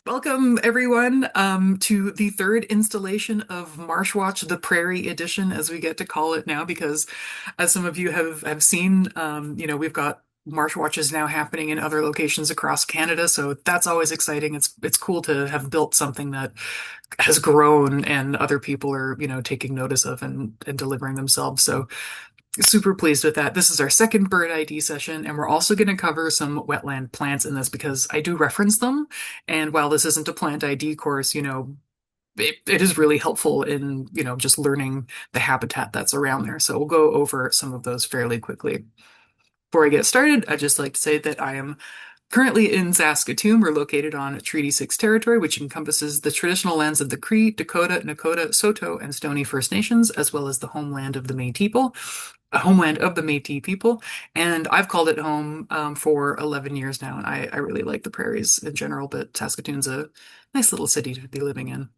Welcome, everyone, to the third installation of MarshWatch, the Prairie Edition, as we get to call it now, because as some of you have seen, we've got MarshWatches now happening in other locations across Canada, so that's always exciting. It's cool to have built something that has grown and other people are, taking notice of and delivering themselves. So super pleased with that. This is our second bird ID session, and we're also going to cover some wetland plants in this because I do reference them. And while this isn't a plant ID course, it is really helpful in, just learning the habitat that's around there. So we'll go over some of those fairly quickly. Before I get started, I'd just like to say that I am currently in Saskatoon. We're located on Treaty 6 territory, which encompasses the traditional lands of the Cree, Dakota, Nakota, Saulteaux, and Stoney First Nations, as well as the homeland of the Métis people. And I've called it home for 11 years now, and I really like the prairies in general, but Saskatoon's a nice little city to be living in.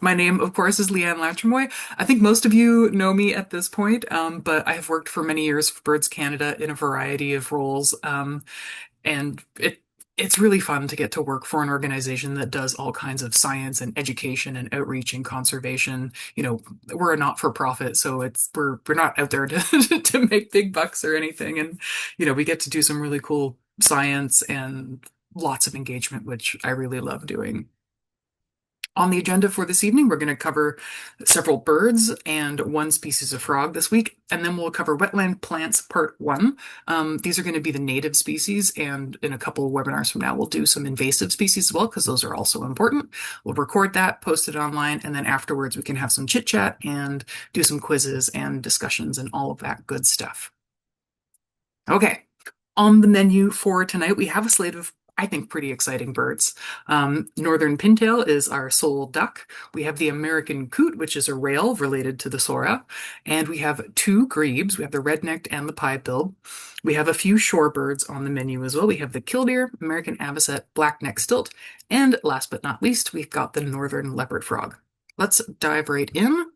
My name, of course, is Leanne Latrimoy. I think most of you know me at this point, but I have worked for many years for Birds Canada in a variety of roles. And it's really fun to get to work for an organization that does all kinds of science and education and outreach and conservation. We're a not-for-profit, so we're not out there to to make big bucks or anything. And we get to do some really cool science and lots of engagement, which I really love doing. On the agenda for this evening, we're going to cover several birds and one species of frog this week, and then we'll cover wetland plants part one. These are going to be the native species, and in a couple of webinars from now, we'll do some invasive species as well, because those are also important. We'll record that, post it online, and then afterwards we can have some chit chat and do some quizzes and discussions and all of that good stuff. Okay. On the menu for tonight, we have a slate of, I think, pretty exciting birds. Northern Pintail is our sole duck. We have the American Coot, which is a rail related to the Sora. And we have two grebes. We have the red-necked and the pie-billed. We have a few shorebirds on the menu as well. We have the Killdeer, American Avocet, black-necked stilt, and last but not least, we've got the northern leopard frog. Let's dive right in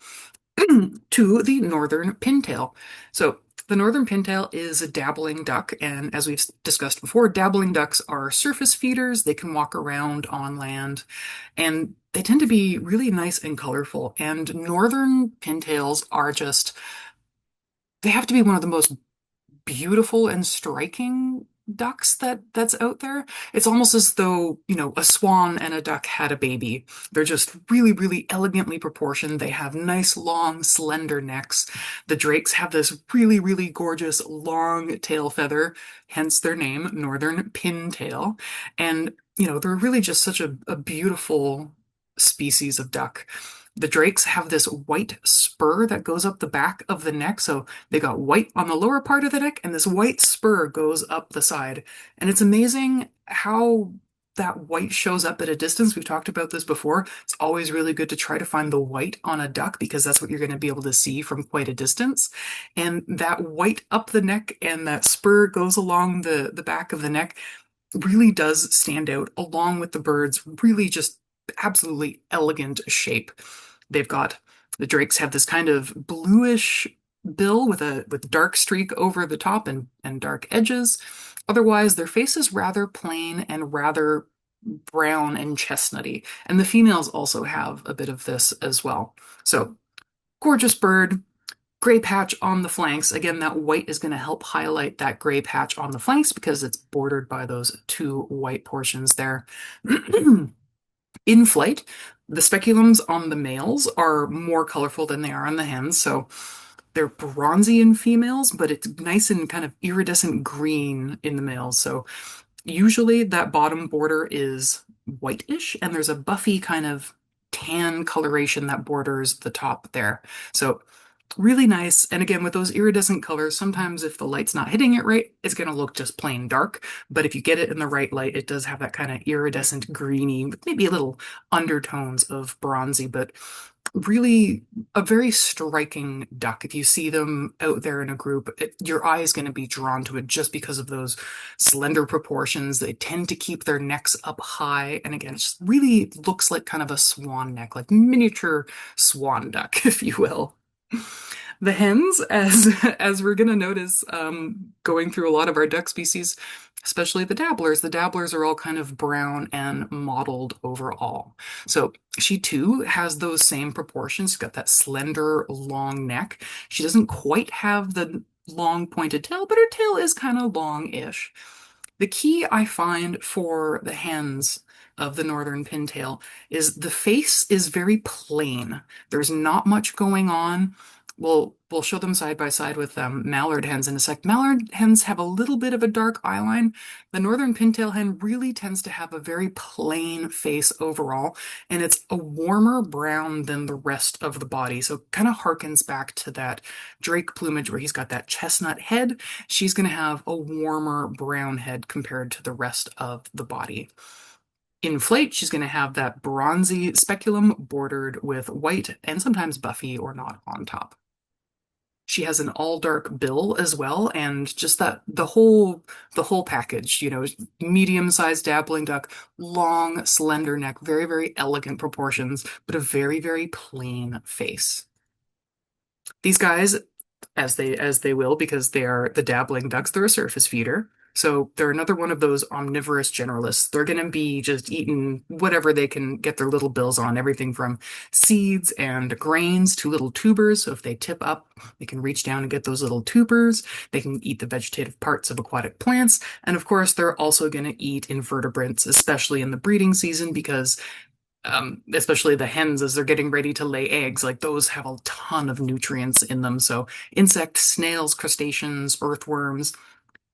to the northern pintail. So the northern pintail is a dabbling duck, and as we've discussed before, dabbling ducks are surface feeders. They can walk around on land, and they tend to be really nice and colorful. And northern pintails are they have to be one of the most beautiful and striking ducks that's out there. It's almost as though, a swan and a duck had a baby. They're just really, really elegantly proportioned. They have nice, long, slender necks. The drakes have this really, really gorgeous long tail feather, hence their name, northern pintail. And, they're really just such a beautiful species of duck. The drakes have this white spur that goes up the back of the neck. So they got white on the lower part of the neck, and this white spur goes up the side. And it's amazing how that white shows up at a distance. We've talked about this before. It's always really good to try to find the white on a duck because that's what you're going to be able to see from quite a distance. And that white up the neck and that spur goes along the back of the neck really does stand out along with the bird's really just absolutely elegant shape. The drakes have this kind of bluish bill with dark streak over the top and dark edges. Otherwise, their face is rather plain and rather brown and chestnutty. And the females also have a bit of this as well. So, gorgeous bird. Gray patch on the flanks. Again, that white is going to help highlight that gray patch on the flanks because it's bordered by those two white portions there. In flight, the speculums on the males are more colorful than they are on the hens, so they're bronzy in females, but it's nice and kind of iridescent green in the males. So usually that bottom border is whitish, and there's a buffy kind of tan coloration that borders the top there. So really nice. And again, with those iridescent colors, sometimes if the light's not hitting it right, it's going to look just plain dark. But if you get it in the right light, it does have that kind of iridescent greeny, with maybe a little undertones of bronzy, but really a very striking duck. If you see them out there in a group, your eye is going to be drawn to it just because of those slender proportions. They tend to keep their necks up high. And again, it just really looks like kind of a swan neck, like miniature swan duck, if you will. The hens, as as we're gonna notice, going through a lot of our duck species, especially the dabblers. The dabblers are all kind of brown and mottled overall. So she too has those same proportions. She's got that slender, long neck. She doesn't quite have the long pointed tail, but her tail is kind of long-ish. The key I find for the hens of the northern pintail is the face is very plain. There's not much going on. We'll show them side by side with mallard hens in a sec. Mallard hens have a little bit of a dark eyeline. The northern pintail hen really tends to have a very plain face overall, and it's a warmer brown than the rest of the body. So it kind of harkens back to that drake plumage where he's got that chestnut head. She's going to have a warmer brown head compared to the rest of the body. In flight, she's going to have that bronzy speculum bordered with white and sometimes buffy or not on top. She has an all dark bill as well, and just that the whole package, medium-sized dabbling duck, long, slender neck, very, very elegant proportions, but a very, very plain face. These guys, as they will, because they are the dabbling ducks, they're a surface feeder. So they're another one of those omnivorous generalists. They're going to be just eating whatever they can get their little bills on, everything from seeds and grains to little tubers. So if they tip up, they can reach down and get those little tubers. They can eat the vegetative parts of aquatic plants. And of course, they're also going to eat invertebrates, especially in the breeding season, because especially the hens as they're getting ready to lay eggs, like those have a ton of nutrients in them. So insects, snails, crustaceans, earthworms,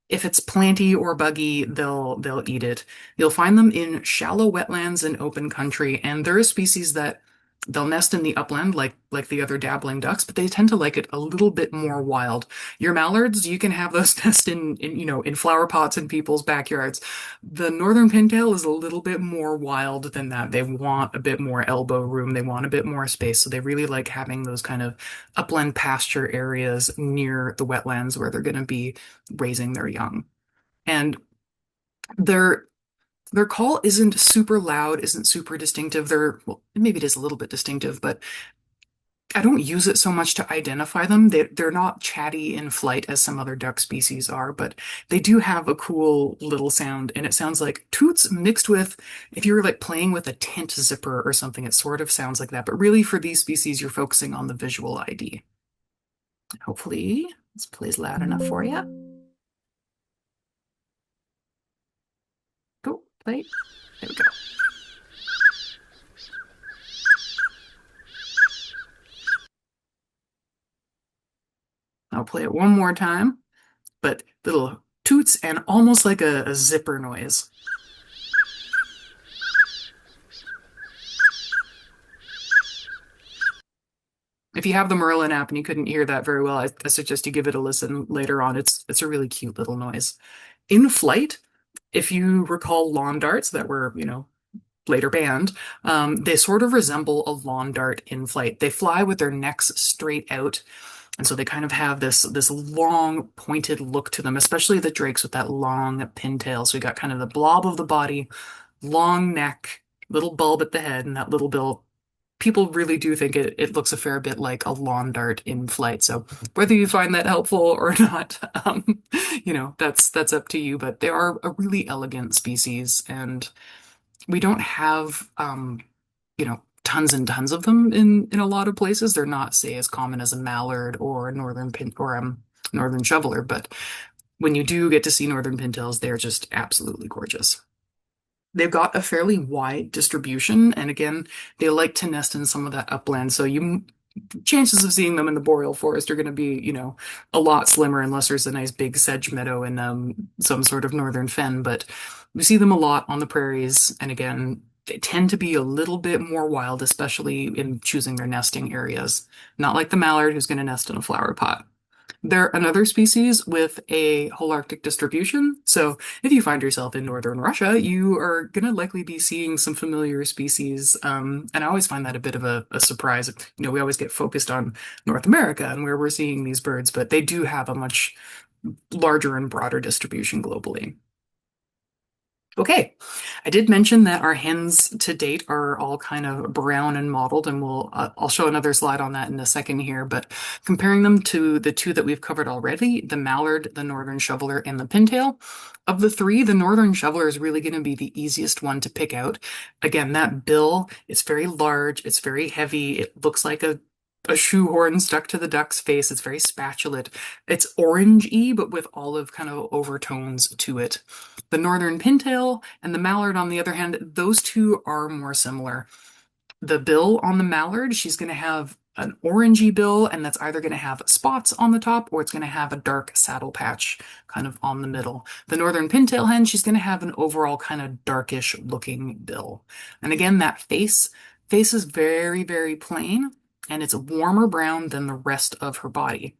if it's planty or buggy, they'll eat it. You'll find them in shallow wetlands and open country, and there are species that they'll nest in the upland like the other dabbling ducks, but they tend to like it a little bit more wild. Your mallards, you can have those nest in flower pots in people's backyards. The northern pintail is a little bit more wild than that. They want a bit more elbow room. They want a bit more space, so they really like having those kind of upland pasture areas near the wetlands where they're going to be raising their young. And their their call isn't super loud, isn't super distinctive. Well, maybe it is a little bit distinctive, but I don't use it so much to identify them. They're not chatty in flight as some other duck species are, but they do have a cool little sound, and it sounds like toots mixed with, if you were like playing with a tent zipper or something, it sort of sounds like that. But really, for these species, you're focusing on the visual ID. Hopefully, this plays loud enough for you. Go, play. There we go. I'll play it one more time, but little toots and almost like a zipper noise. If you have the Merlin app and you couldn't hear that very well, I suggest you give it a listen later on. It's a really cute little noise. In flight, if you recall lawn darts that were, later banned, they sort of resemble a lawn dart in flight. They fly with their necks straight out. And so they kind of have this long pointed look to them, especially the drakes with that long pintail. So you got kind of the blob of the body, long neck, little bulb at the head, and that little bill. People really do think it looks a fair bit like a lawn dart in flight. So whether you find that helpful or not, that's up to you. But they are a really elegant species, and we don't have tons and tons of them in a lot of places. They're not, say, as common as a mallard or a northern pin or northern shoveler, but when you do get to see northern pintails, they're just absolutely gorgeous. They've got a fairly wide distribution, and again, they like to nest in some of that upland. So you chances of seeing them in the boreal forest are going to be, a lot slimmer unless there's a nice big sedge meadow and some sort of northern fen. But we see them a lot on the prairies, and again, they tend to be a little bit more wild, especially in choosing their nesting areas. Not like the mallard who's going to nest in a flower pot. They're another species with a holarctic distribution. So if you find yourself in northern Russia, you are going to likely be seeing some familiar species. And I always find that a bit of a surprise. We always get focused on North America and where we're seeing these birds, but they do have a much larger and broader distribution globally. Okay, I did mention that our hens to date are all kind of brown and mottled, and I'll show another slide on that in a second here. But comparing them to the two that we've covered already, the mallard, the northern shoveler, and the pintail, of the three, the northern shoveler is really going to be the easiest one to pick out. Again, that bill, it's very large, it's very heavy, it looks like a shoehorn stuck to the duck's face. It's very spatulate. It's orangey, but with olive kind of overtones to it. The northern pintail and the mallard, on the other hand, those two are more similar. The bill on the mallard, she's going to have an orangey bill, and that's either going to have spots on the top or it's going to have a dark saddle patch kind of on the middle. The northern pintail hen, she's going to have an overall kind of darkish looking bill. And again, that face is very, very plain, and it's warmer brown than the rest of her body.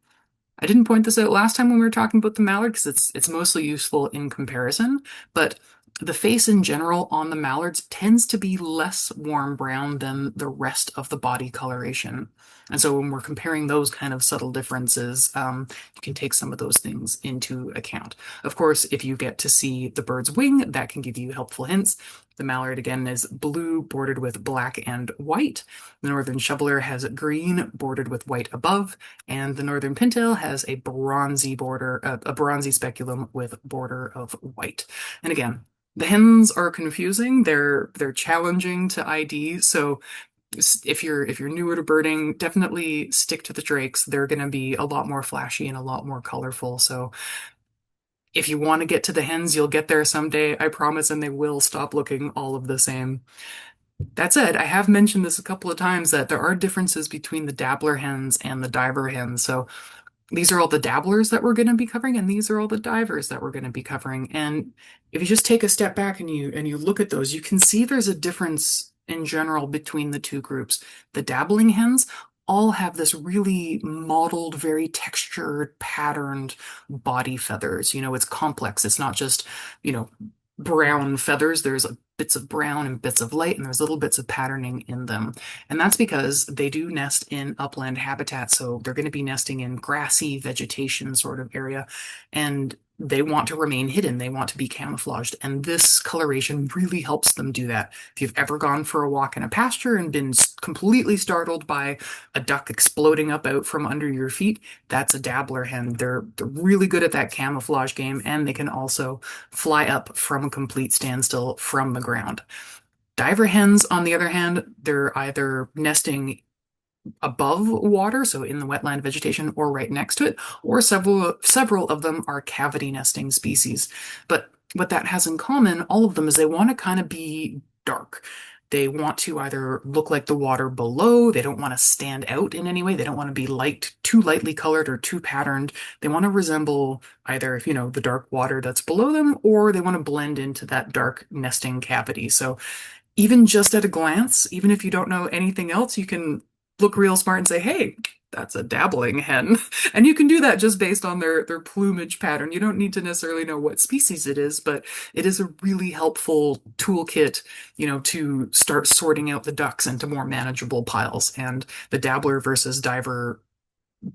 I didn't point this out last time when we were talking about the mallard because it's mostly useful in comparison, but the face in general on the mallards tends to be less warm brown than the rest of the body coloration. And so when we're comparing those kind of subtle differences, you can take some of those things into account. Of course, if you get to see the bird's wing, that can give you helpful hints. The mallard, again, is blue bordered with black and white. The northern shoveler has green bordered with white above, and the northern pintail has a bronzy border, a bronzy speculum with border of white. And again, the hens are confusing. They're challenging to ID. So if you're newer to birding, definitely stick to the drakes. They're going to be a lot more flashy and a lot more colorful. So if you want to get to the hens, you'll get there someday, I promise, and they will stop looking all of the same. That said, I have mentioned this a couple of times that there are differences between the dabbler hens and the diver hens. So these are all the dabblers that we're going to be covering, and these are all the divers that we're going to be covering. And if you just take a step back and you look at those, you can see there's a difference in general between the two groups. The dabbling hens all have this really mottled, very textured, patterned body feathers. It's complex. It's not just, you know, brown feathers. There's bits of brown and bits of light, and there's little bits of patterning in them. And that's because they do nest in upland habitat. So they're going to be nesting in grassy vegetation sort of area. And they want to remain hidden. They want to be camouflaged. And this coloration really helps them do that. If you've ever gone for a walk in a pasture and been completely startled by a duck exploding up out from under your feet, that's a dabbler hen. They're really good at that camouflage game, and they can also fly up from a complete standstill from the ground. Diver hens, on the other hand, they're either nesting above water, so in the wetland vegetation, or right next to it, or several of them are cavity nesting species. But what that has in common, all of them, is they want to kind of be dark. They want to either look like the water below, they don't want to stand out in any way, they don't want to be too lightly colored or too patterned. They want to resemble either, the dark water that's below them, or they want to blend into that dark nesting cavity. So even just at a glance, even if you don't know anything else, you can look real smart and say, hey, that's a dabbling hen. And you can do that just based on their plumage pattern. You don't need to necessarily know what species it is, but it is a really helpful toolkit, to start sorting out the ducks into more manageable piles. And the dabbler versus diver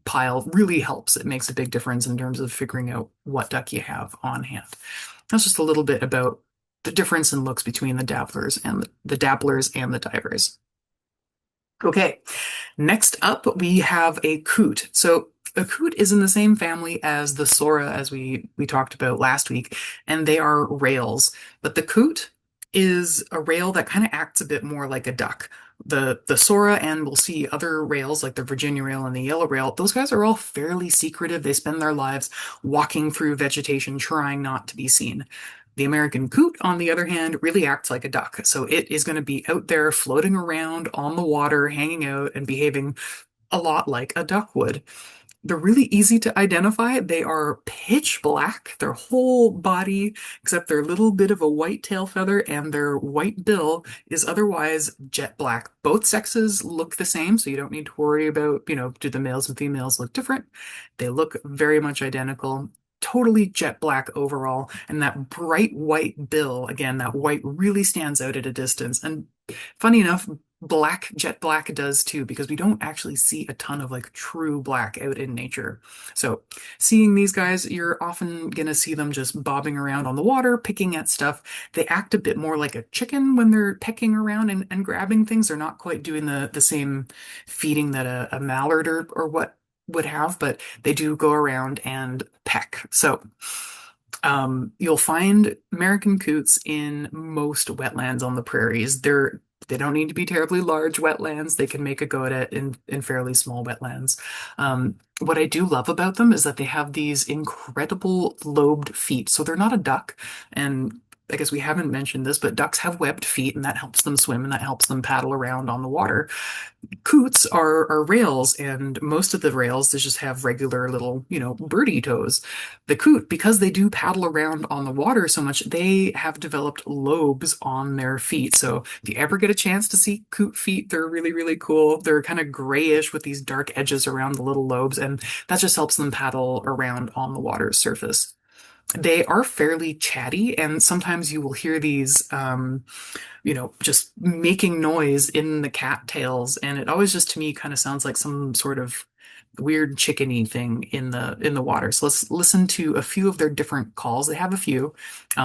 pile really helps. It makes a big difference in terms of figuring out what duck you have on hand. That's just a little bit about the difference in looks between the dabblers and the divers. Okay, next up we have a coot. So a coot is in the same family as the sora as we talked about last week, and they are rails. But the coot is a rail that kind of acts a bit more like a duck. The sora, and we'll see other rails like the Virginia rail and the yellow rail, those guys are all fairly secretive. They spend their lives walking through vegetation trying not to be seen. The American coot, on the other hand, really acts like a duck. So it is going to be out there floating around on the water, hanging out, and behaving a lot like a duck would. They're really easy to identify. They are pitch black, their whole body, except their little bit of a white tail feather and their white bill is otherwise jet black. Both sexes look the same, so you don't need to worry about, do the males and females look different? They look very much identical. Totally jet black overall, and that bright white bill, again, that white really stands out at a distance. And funny enough, Black, jet black does too, because we don't actually see a ton of like true black out in nature. So seeing these guys, you're often gonna see them just bobbing around on the water, picking at stuff. They act a bit more like a chicken when they're pecking around and grabbing things. They're not quite doing the same feeding that a mallard or what would have, but they do go around and peck. So you'll find American coots in most wetlands on the prairies. They don't need to be terribly large wetlands. They can make a go at it in fairly small wetlands. What I do love about them is that they have these incredible lobed feet. So they're not a duck. And I guess we haven't mentioned this, but ducks have webbed feet, and that helps them swim and that helps them paddle around on the water. Coots are rails, and most of the rails they just have regular little, birdie toes. The coot, because they do paddle around on the water so much, they have developed lobes on their feet. So if you ever get a chance to see coot feet, they're really, really cool. They're kind of grayish with these dark edges around the little lobes, and that just helps them paddle around on the water's surface. They are fairly chatty, and sometimes you will hear these just making noise in the cattails, and it always just to me kind of sounds like some sort of weird chickeny thing in the water. So let's listen to a few of their different calls. They have a few.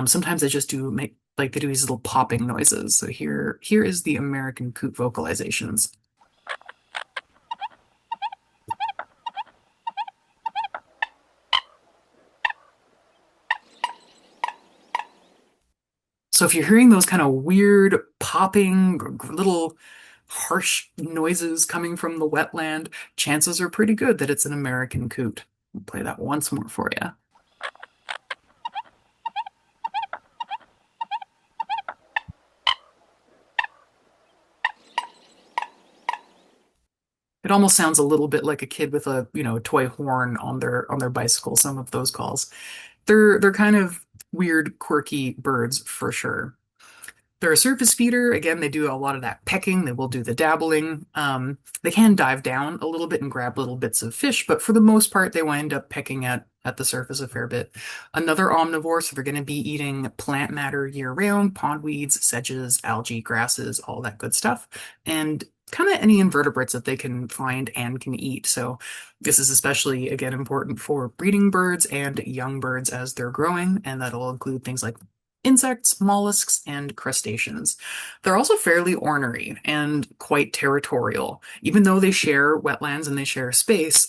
Sometimes they just do make like they do these little popping noises. So here is the American coot vocalizations. So if you're hearing those kind of weird popping, little harsh noises coming from the wetland, chances are pretty good that it's an American coot. I'll play that once more for you. It almost sounds a little bit like a kid with a toy horn on their bicycle, some of those calls. They're kind of weird, quirky birds for sure. They're a surface feeder. Again, they do a lot of that pecking. They will do the dabbling. They can dive down a little bit and grab little bits of fish, but for the most part, they wind up pecking at the surface a fair bit. Another omnivore, so they're going to be eating plant matter year round, pondweeds, sedges, algae, grasses, all that good stuff, and kind of any invertebrates that they can find and can eat. So this is especially, again, important for breeding birds and young birds as they're growing, and that'll include things like insects, mollusks, and crustaceans. They're also fairly ornery and quite territorial. Even though they share wetlands and they share space,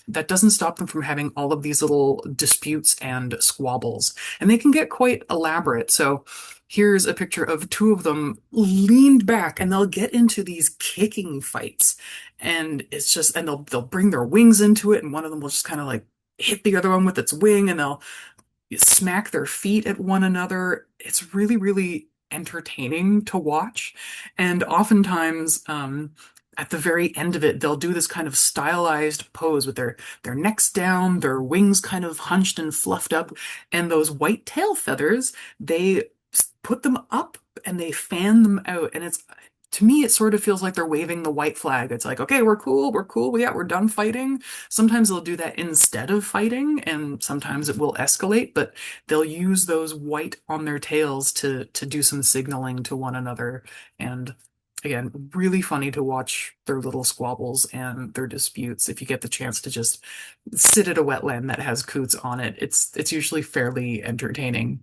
that doesn't stop them from having all of these little disputes and squabbles. And they can get quite elaborate. So here's a picture of two of them leaned back and they'll get into these kicking fights. And it's just, and they'll bring their wings into it, and one of them will just kind of like hit the other one with its wing, and they'll smack their feet at one another. It's really, really entertaining to watch. And oftentimes, at the very end of it, they'll do this kind of stylized pose with their necks down, their wings kind of hunched and fluffed up, and those white tail feathers, they put them up and they fan them out. And it's to me, it sort of feels like they're waving the white flag. It's like, okay, we're cool, yeah, we're done fighting. Sometimes they'll do that instead of fighting, and sometimes it will escalate, but they'll use those white on their tails to do some signaling to one another. And again, really funny to watch their little squabbles and their disputes. If you get the chance to just sit at a wetland that has coots on it, it's usually fairly entertaining.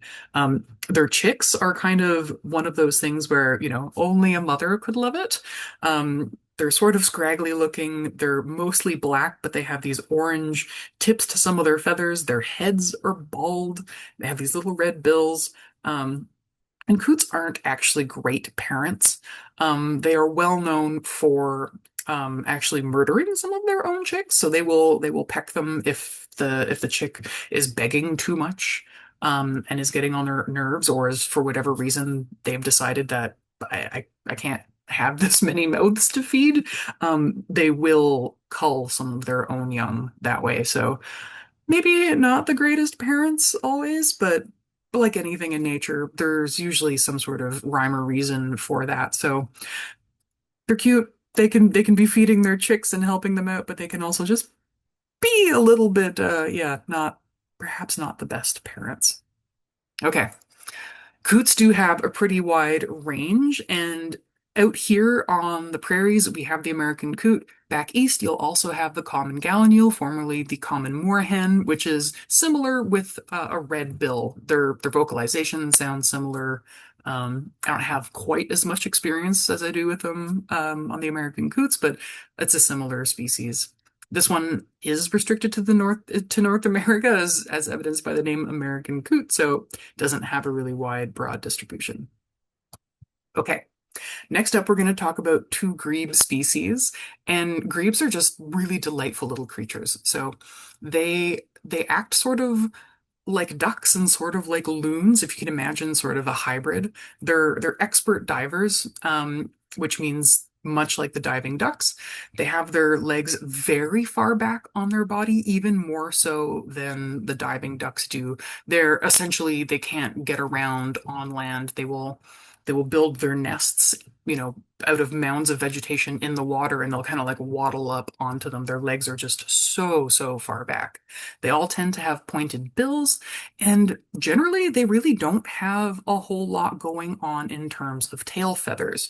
Their chicks are kind of one of those things where, only a mother could love it. They're sort of scraggly looking. They're mostly black, but they have these orange tips to some of their feathers. Their heads are bald. They have these little red bills. And coots aren't actually great parents. They are well known for actually murdering some of their own chicks. So they will peck them if the chick is begging too much and is getting on their nerves, or is for whatever reason they've decided that I can't have this many mouths to feed. They will cull some of their own young that way. So maybe not the greatest parents always, but like anything in nature, there's usually some sort of rhyme or reason for that. So they're cute. They can be feeding their chicks and helping them out, but they can also just be a little bit yeah, not perhaps not the best parents. Okay. Coots do have a pretty wide range, and Out here on the prairies, we have the American coot. Back east, you'll also have the common gallinule, formerly the common moorhen, which is similar with a red bill. Their vocalization sounds similar. I don't have quite as much experience as I do with them on the American coots, but it's a similar species. This one is restricted to the North America, as evidenced by the name American coot, so it doesn't have a really wide, broad distribution. Okay. Next up, we're going to talk about two grebe species, and grebes are just really delightful little creatures. So they act sort of like ducks and sort of like loons, if you can imagine sort of a hybrid. They're expert divers, which means much like the diving ducks, they have their legs very far back on their body, even more so than the diving ducks do. They're essentially they can't get around on land. They will build their nests, out of mounds of vegetation in the water, and they'll kind of like waddle up onto them. Their legs are just so far back. They all tend to have pointed bills, and generally they really don't have a whole lot going on in terms of tail feathers.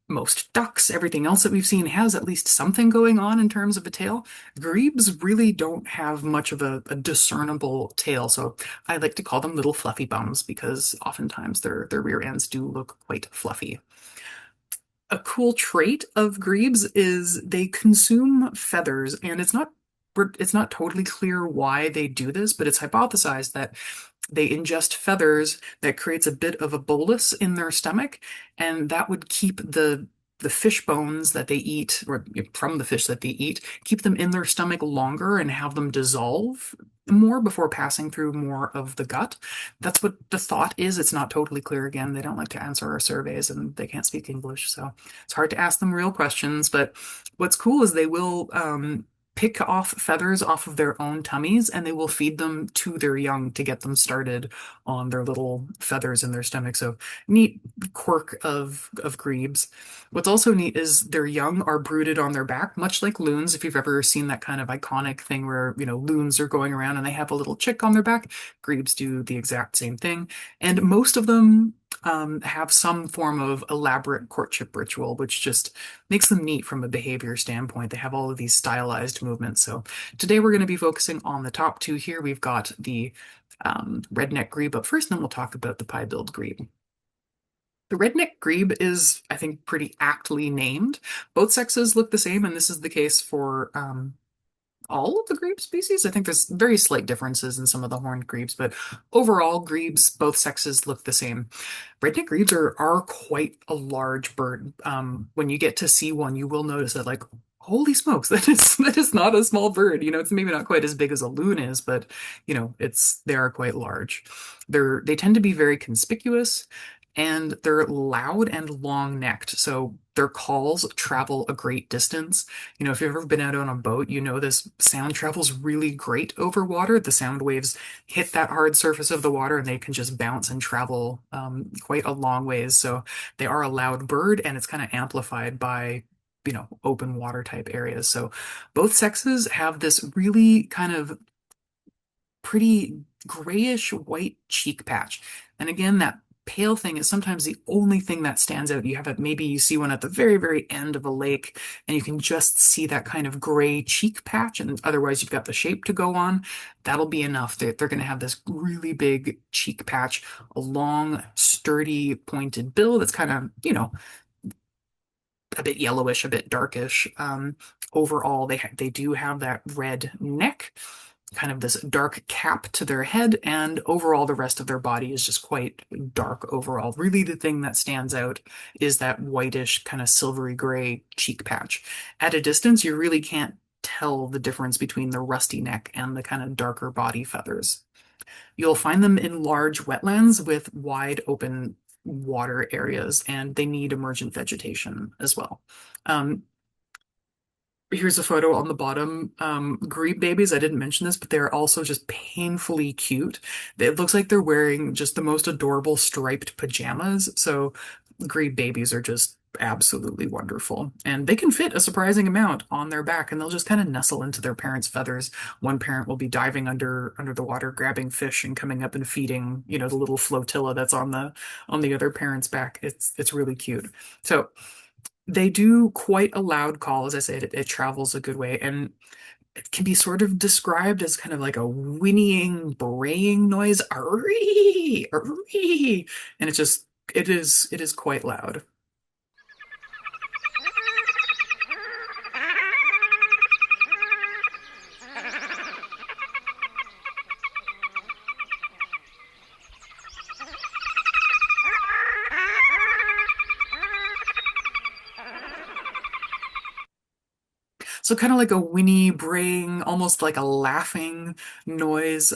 Most ducks, everything else that we've seen has at least something going on in terms of a tail. Grebes really don't have much of a discernible tail, so I like to call them little fluffy bums because oftentimes their rear ends do look quite fluffy. A cool trait of grebes is they consume feathers, and it's not totally clear why they do this, but it's hypothesized that they ingest feathers that creates a bit of a bolus in their stomach, and that would keep the fish bones that they eat, or from the fish that they eat, keep them in their stomach longer and have them dissolve more before passing through more of the gut. That's what the thought is. It's not totally clear. Again, they don't like to answer our surveys and they can't speak English, so it's hard to ask them real questions. But what's cool is they will pick off feathers off of their own tummies and they will feed them to their young to get them started on their little feathers in their stomach. So neat quirk of grebes. What's also neat is their young are brooded on their back, much like loons. If you've ever seen that kind of iconic thing where, loons are going around and they have a little chick on their back, grebes do the exact same thing. And most of them have some form of elaborate courtship ritual, which just makes them neat from a behavior standpoint. They have all of these stylized movements. So today we're going to be focusing on the top two here. We've got the redneck grebe up first, and then we'll talk about the pie-billed grebe. The redneck grebe is, I think, pretty aptly named. Both sexes look the same, and this is the case for all of the grebe species. I think there's very slight differences in some of the horned grebes, but overall, grebes, both sexes look the same. Redneck grebes are quite a large bird. When you get to see one, you will notice that, like, holy smokes, that is not a small bird. It's maybe not quite as big as a loon is, but they are quite large. They tend to be very conspicuous, and they're loud and long-necked, so their calls travel a great distance. If you've ever been out on a boat, this sound travels really great over water. The sound waves hit that hard surface of the water and they can just bounce and travel quite a long ways. So they are a loud bird, and it's kind of amplified by open water type areas. So both sexes have this really kind of pretty grayish white cheek patch. And again, that pale thing is sometimes the only thing that stands out. You have it, maybe you see one at the very, very end of a lake, and you can just see that kind of gray cheek patch, and otherwise you've got the shape to go on. That'll be enough. They're going to have this really big cheek patch, a long, sturdy, pointed bill that's kind of, a bit yellowish, a bit darkish. Overall, they do have that red neck, kind of this dark cap to their head, and overall the rest of their body is just quite dark overall. Really, the thing that stands out is that whitish, kind of silvery gray cheek patch. At a distance, you really can't tell the difference between the rusty neck and the kind of darker body feathers. You'll find them in large wetlands with wide open water areas, and they need emergent vegetation as well. Here's a photo on the bottom. Grebe babies, I didn't mention this, but they're also just painfully cute. It looks like they're wearing just the most adorable striped pajamas. So grebe babies are just absolutely wonderful. And they can fit a surprising amount on their back, and they'll just kind of nestle into their parents' feathers. One parent will be diving under the water, grabbing fish and coming up and feeding, the little flotilla that's on the other parent's back. It's really cute. So They do quite a loud call. As I said, it travels a good way, and it can be sort of described as kind of like a whinnying, braying noise. Arree, arree. And it is quite loud. So kind of like a whinny, braying, almost like a laughing noise.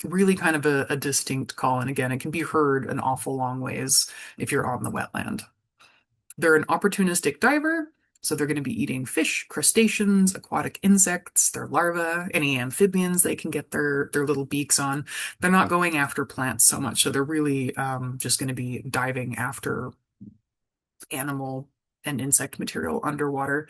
Really kind of a distinct call. And again, it can be heard an awful long ways if you're on the wetland. They're an opportunistic diver, so they're going to be eating fish, crustaceans, aquatic insects, their larvae, any amphibians they can get their little beaks on. They're not going after plants so much, so they're really just going to be diving after animal and insect material underwater.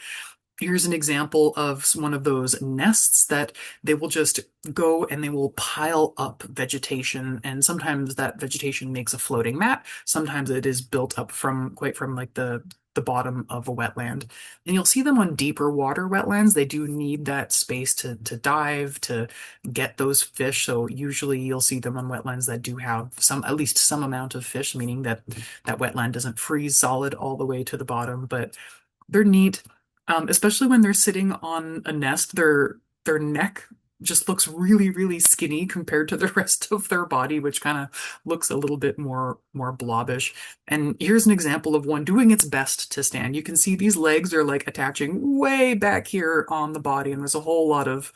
Here's an example of one of those nests that they will just go and they will pile up vegetation. And sometimes that vegetation makes a floating mat. Sometimes it is built up from quite from like the bottom of a wetland. And you'll see them on deeper water wetlands. They do need that space to dive, to get those fish. So usually you'll see them on wetlands that do have some, at least some amount of fish, meaning that that wetland doesn't freeze solid all the way to the bottom. But they're neat, especially when they're sitting on a nest. Their neck just looks really, really skinny compared to the rest of their body, which kind of looks a little bit more blobbish. And here's an example of one doing its best to stand. You can see these legs are like attaching way back here on the body, and there's a whole lot of,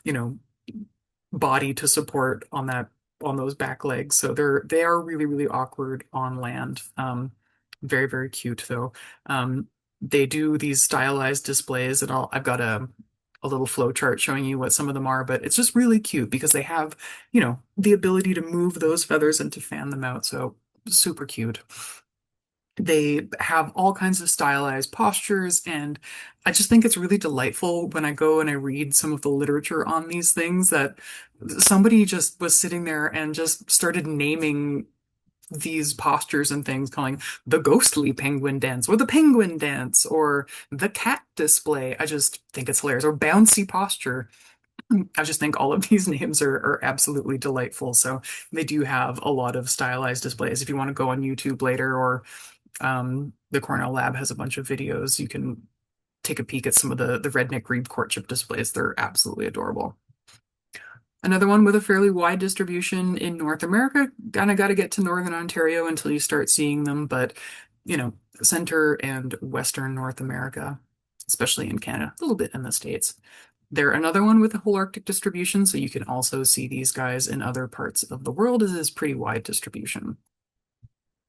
you know, body to support on that on those back legs. So they are really, really awkward on land. Very, very cute though. They do these stylized displays, and I've got a little flow chart showing you what some of them are, but it's just really cute because they have, the ability to move those feathers and to fan them out. So super cute. They have all kinds of stylized postures, and I just think it's really delightful when I go and I read some of the literature on these things that somebody just was sitting there and just started naming these postures and things, calling the ghostly penguin dance or the penguin dance or the cat display. I just think it's hilarious. Or bouncy posture. I just think all of these names are absolutely delightful. So they do have a lot of stylized displays. If you want to go on YouTube later, or the Cornell Lab has a bunch of videos, you can take a peek at some of the redneck grebe courtship displays. They're absolutely adorable. Another one with a fairly wide distribution in North America. Kind of got to get to Northern Ontario until you start seeing them, but center and Western North America, especially in Canada, a little bit in the States. They're another one with a whole Arctic distribution, so you can also see these guys in other parts of the world. It is pretty wide distribution.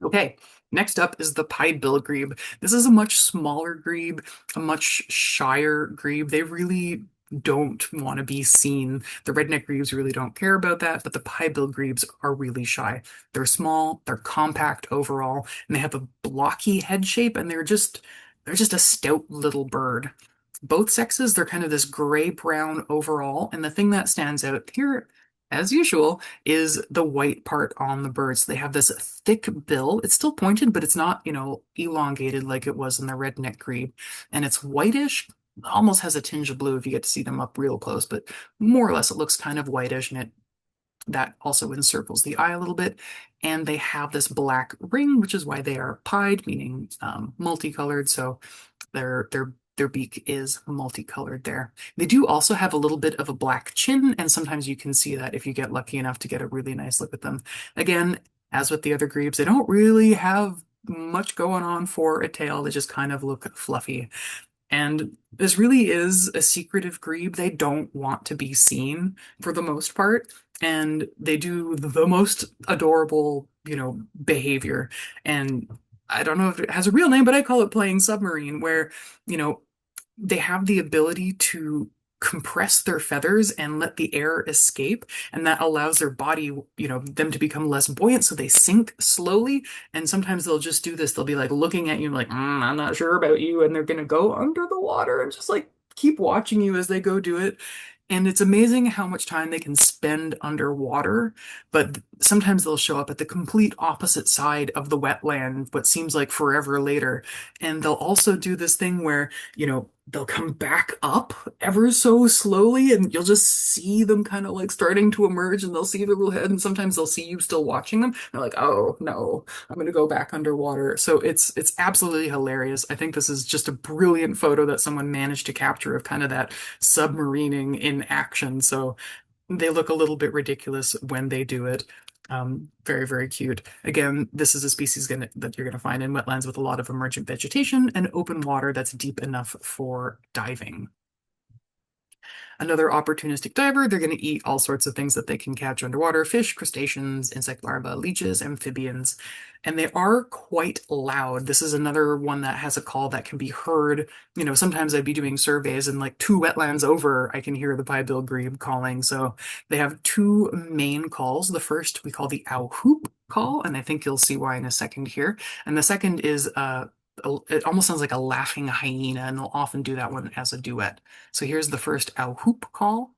Okay, next up is the pied-bill grebe. This is a much smaller grebe, a much shyer grebe. They really don't want to be seen. The redneck grebes really don't care about that, but the pied-bill grebes are really shy. They're small, they're compact overall, and they have a blocky head shape, and they're just a stout little bird. Both sexes, they're kind of this gray-brown overall, and the thing that stands out here, as usual, is the white part on the bird. So they have this thick bill. It's still pointed, but it's not, elongated like it was in the redneck grebe. And it's whitish, almost has a tinge of blue if you get to see them up real close, but more or less it looks kind of whitish, and that also encircles the eye a little bit. And they have this black ring, which is why they are pied, meaning multicolored. So their beak is multicolored there. They do also have a little bit of a black chin, and sometimes you can see that if you get lucky enough to get a really nice look at them. Again, as with the other grebes, they don't really have much going on for a tail. They just kind of look fluffy. And this really is a secretive grebe. They don't want to be seen for the most part. And they do the most adorable, behavior. And I don't know if it has a real name, but I call it playing submarine, where, you know, they have the ability to compress their feathers and let the air escape, and that allows their body, them to become less buoyant, so they sink slowly. And sometimes they'll just do this. They'll be like looking at you like, I'm not sure about you, and they're gonna go under the water and just like keep watching you as they go do it. And it's amazing how much time they can spend underwater, but sometimes they'll show up at the complete opposite side of the wetland, what seems like forever later. And they'll also do this thing where, they'll come back up ever so slowly, and you'll just see them kind of like starting to emerge, and they'll see their little head, and sometimes they'll see you still watching them. They're like, oh no, I'm gonna go back underwater. So it's absolutely hilarious. I think this is just a brilliant photo that someone managed to capture of kind of that submarining in action. So they look a little bit ridiculous when they do it. Very, very cute. Again, this is a species that you're going to find in wetlands with a lot of emergent vegetation and open water that's deep enough for diving. Another opportunistic diver, they're going to eat all sorts of things that they can catch underwater: fish, crustaceans, insect larvae, leeches, amphibians. And they are quite loud. This is another one that has a call that can be heard. Sometimes I'd be doing surveys and like two wetlands over, I can hear the piebald grebe calling. So they have two main calls. The first we call the ow hoop call, and I think you'll see why in a second here. And the second is it almost sounds like a laughing hyena, and they'll often do that one as a duet. So here's the first ow hoop call.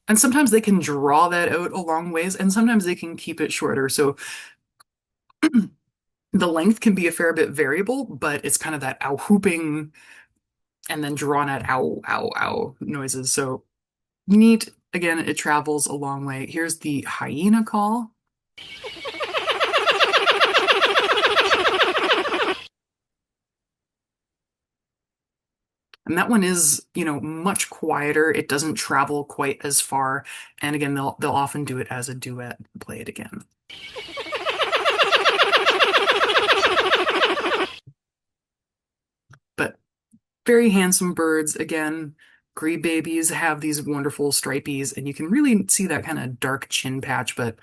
And sometimes they can draw that out a long ways, and sometimes they can keep it shorter. So the length can be a fair bit variable, but it's kind of that ow hooping and then drawn out ow, ow, ow noises. So neat. Again, it travels a long way. Here's the hyena call. And that one is, much quieter. It doesn't travel quite as far. And again, they'll often do it as a duet. Play it again. But very handsome birds. Again, grebe babies have these wonderful stripies, and you can really see that kind of dark chin patch, but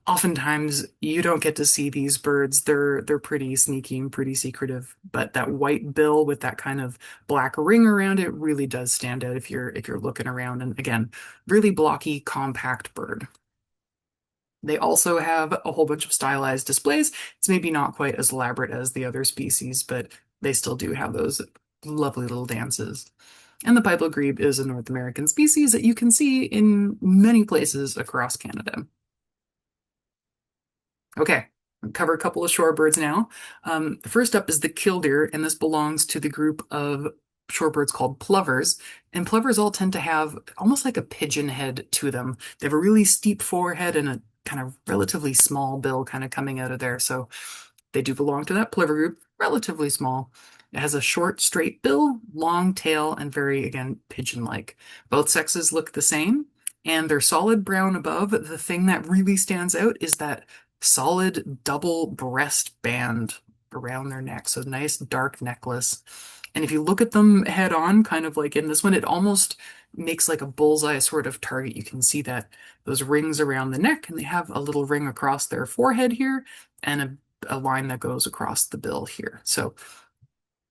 oftentimes you don't get to see these birds. They're pretty sneaky and pretty secretive, but that white bill with that kind of black ring around it really does stand out if you're looking around. And again, really blocky, compact bird. They also have a whole bunch of stylized displays. It's maybe not quite as elaborate as the other species, but they still do have those lovely little dances. And the piebald grebe is a North American species that you can see in many places across Canada. Okay, cover a couple of shorebirds now. First up is the killdeer, and this belongs to the group of shorebirds called plovers. And plovers all tend to have almost like a pigeon head to them. They have a really steep forehead and a kind of relatively small bill kind of coming out of there. So they do belong to that plover group, relatively small. It has a short, straight bill, long tail, and very, again, pigeon-like. Both sexes look the same, and they're solid brown above. The thing that really stands out is that solid double breast band around their neck. So nice dark necklace. And if you look at them head on, kind of like in this one, it almost makes like a bullseye sort of target. You can see that those rings around the neck, and they have a little ring across their forehead here, and a line that goes across the bill here. So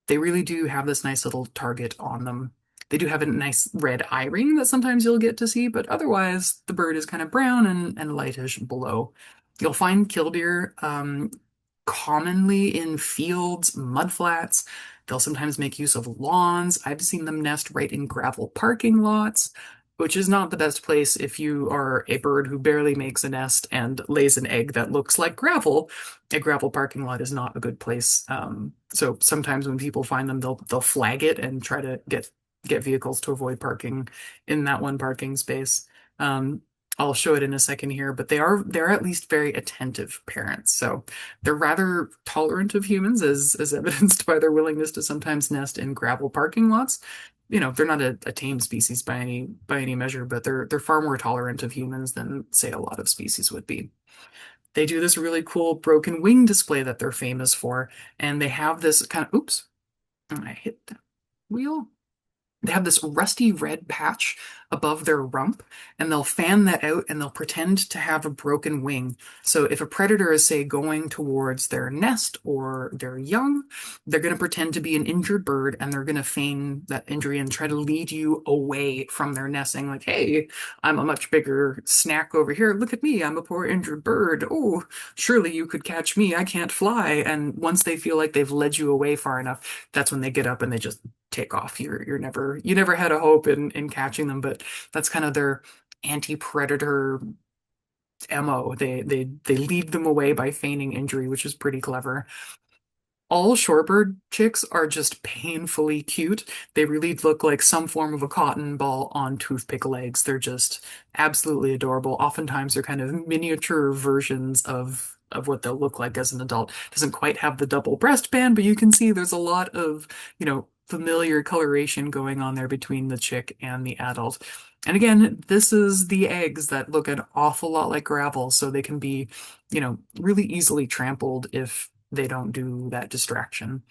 they really do have this nice little target on them. They do have a nice red eye ring that sometimes you'll get to see, but otherwise the bird is kind of brown and lightish below. You'll find killdeer commonly in fields, mudflats. They'll sometimes make use of lawns. I've seen them nest right in gravel parking lots, which is not the best place if you are a bird who barely makes a nest and lays an egg that looks like gravel. A gravel parking lot is not a good place. So sometimes when people find them, they'll flag it and try to get vehicles to avoid parking in that one parking space. I'll show it in a second here, but they're at least very attentive parents. So they're rather tolerant of humans, as evidenced by their willingness to sometimes nest in gravel parking lots. They're not a tame species by any measure, but they're far more tolerant of humans than, say, a lot of species would be. They do this really cool broken wing display that they're famous for, and they have this kind of, oops, I hit the wheel. They have this rusty red patch above their rump, and they'll fan that out and they'll pretend to have a broken wing. So if a predator is, say, going towards their nest or their young, they're going to pretend to be an injured bird and they're going to feign that injury and try to lead you away from their nest, saying, like, hey, I'm a much bigger snack over here. Look at me, I'm a poor injured bird. Oh, surely you could catch me. I can't fly. And once they feel like they've led you away far enough, that's when they get up and they just take off. You never had a hope in catching them, but that's kind of their anti-predator MO. They lead them away by feigning injury, which is pretty clever. All shorebird chicks are just painfully cute. They really look like some form of a cotton ball on toothpick legs. They're just absolutely adorable. Oftentimes they're kind of miniature versions of what they'll look like as an adult. Doesn't quite have the double breastband, but you can see there's a lot of, familiar coloration going on there between the chick and the adult. And again, this is the eggs that look an awful lot like gravel, so they can be, really easily trampled if they don't do that distraction.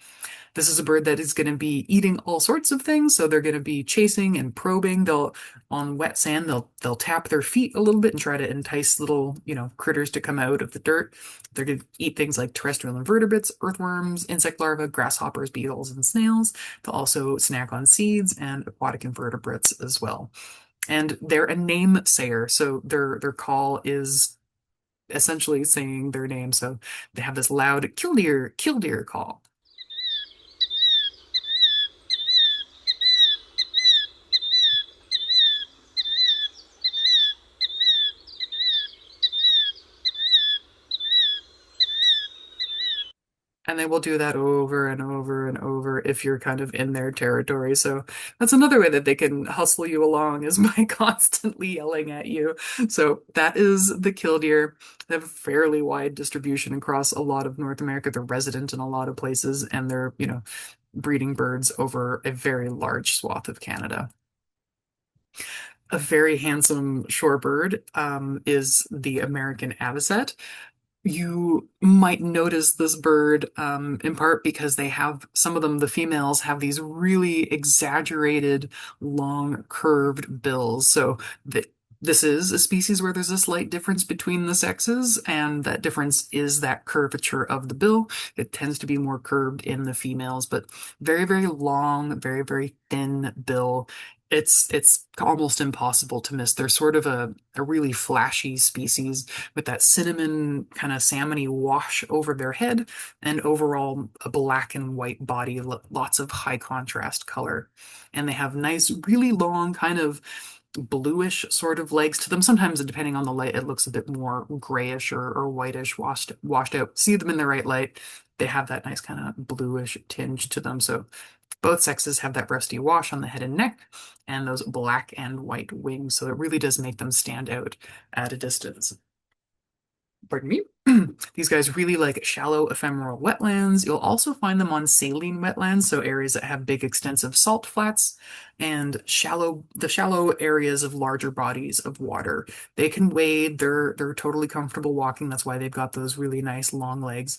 This is a bird that is going to be eating all sorts of things, so they're going to be chasing and probing. They'll on wet sand, they'll tap their feet a little bit and try to entice little, critters to come out of the dirt. They're going to eat things like terrestrial invertebrates, earthworms, insect larvae, grasshoppers, beetles, and snails. They'll also snack on seeds and aquatic invertebrates as well. And they're a name sayer, so their call is essentially saying their name. So they have this loud killdeer, killdeer call. And they will do that over and over and over if you're kind of in their territory. So that's another way that they can hustle you along is by constantly yelling at you. So that is the killdeer. They have a fairly wide distribution across a lot of North America. They're resident in a lot of places and they're, breeding birds over a very large swath of Canada. A very handsome shorebird is the American avocet. You might notice this bird in part because they have some of them, the females have these really exaggerated, long, curved bills. So this is a species where there's a slight difference between the sexes, and that difference is that curvature of the bill. It tends to be more curved in the females, but very, very long, very, very thin bill. It's almost impossible to miss. They're sort of a really flashy species with that cinnamon kind of salmony wash over their head and overall a black and white body, lots of high contrast color. And they have nice, really long kind of bluish sort of legs to them. Sometimes, depending on the light, it looks a bit more grayish or whitish, washed out. See them in the right light, they have that nice kind of bluish tinge to them. So both sexes have that rusty wash on the head and neck and those black and white wings. So it really does make them stand out at a distance. Pardon me. These guys really like shallow ephemeral wetlands. You'll also find them on saline wetlands, so areas that have big extensive salt flats and the shallow areas of larger bodies of water. They can wade, they're totally comfortable walking. That's why they've got those really nice long legs.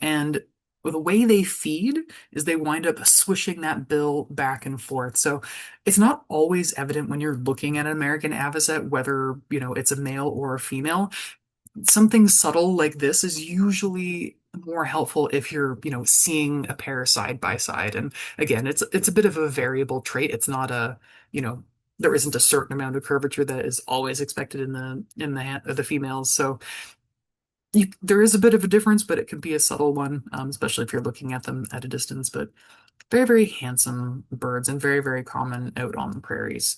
And the way they feed is they wind up swishing that bill back and forth. So it's not always evident when you're looking at an American avocet whether, it's a male or a female. Something subtle like this is usually more helpful if you're, seeing a pair side by side. And again, it's a bit of a variable trait. It's not you know, there isn't a certain amount of curvature that is always expected in the females. So there is a bit of a difference, but it can be a subtle one, especially if you're looking at them at a distance. But very, very handsome birds and very, very common out on the prairies.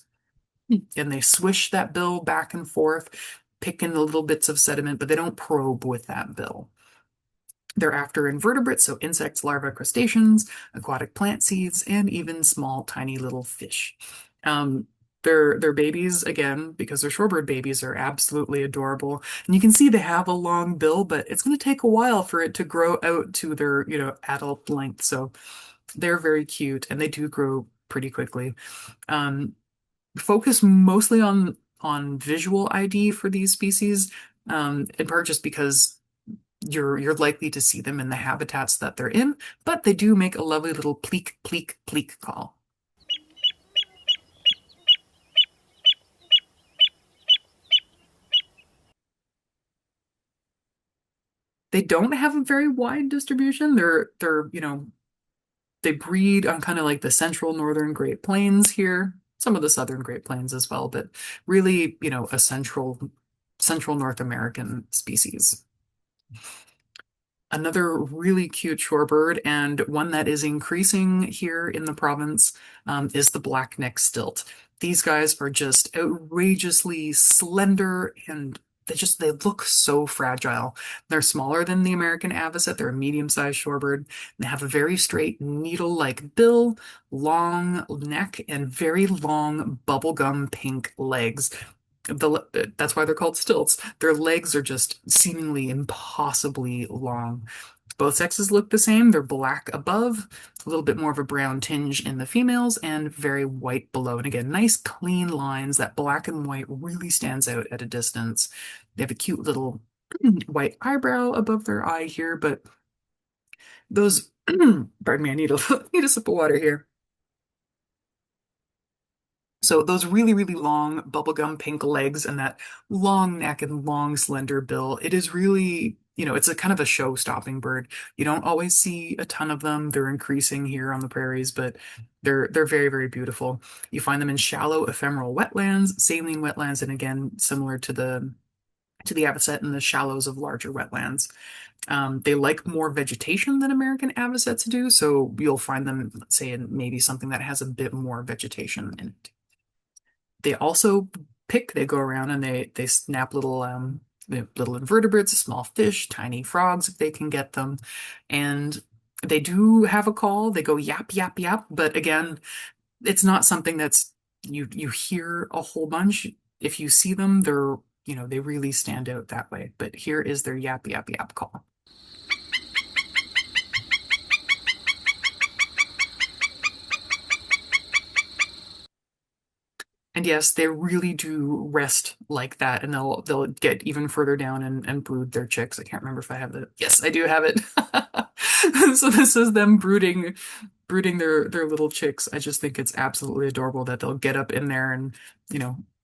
And they swish that bill back and forth, picking the little bits of sediment, but they don't probe with that bill. They're after invertebrates, so insects, larvae, crustaceans, aquatic plant seeds, and even small, tiny little fish. Their babies, again, because they're shorebird babies, are absolutely adorable. And you can see they have a long bill, but it's going to take a while for it to grow out to their, adult length. So they're very cute, and they do grow pretty quickly. Focus mostly on visual ID for these species, in part just because you're likely to see them in the habitats that they're in, but they do make a lovely little pleek, pleek, pleek call. They don't have a very wide distribution. They breed on kind of like the central northern Great Plains here, some of the southern Great Plains as well, but really, a central North American species. Another really cute shorebird, and one that is increasing here in the province, is the black-necked stilt. These guys are just outrageously slender, and they look so fragile. They're smaller than the American avocet. They're a medium-sized shorebird. They have a very straight needle-like bill, long neck, and very long bubblegum pink legs. That's why they're called stilts. Their legs are just seemingly impossibly long. Both sexes look the same. They're black above, a little bit more of a brown tinge in the females, and very white below. And again, nice clean lines. That black and white really stands out at a distance. They have a cute little white eyebrow above their eye here, but those, pardon me, I need need a sip of water here. So those really, really long bubblegum pink legs and that long neck and long slender bill, it is really, it's a kind of a show-stopping bird. You don't always see a ton of them. They're increasing here on the prairies, but they're very, very beautiful. You find them in shallow ephemeral wetlands, saline wetlands, and again, similar to the avocet in the shallows of larger wetlands. They like more vegetation than American avocets do, so you'll find them, let's say, in maybe something that has a bit more vegetation in it. They also they go around and they snap little invertebrates, small fish, tiny frogs if they can get them. And they do have a call. They go yap, yap, yap. But again, it's not something that's you hear a whole bunch. If you see them, they really stand out that way. But here is their yap, yap, yap call. And yes, they really do rest like that, and they'll get even further down and brood their chicks. I can't remember if I have the. Yes, I do have it. So this is them brooding their little chicks. I just think it's absolutely adorable that they'll get up in there and,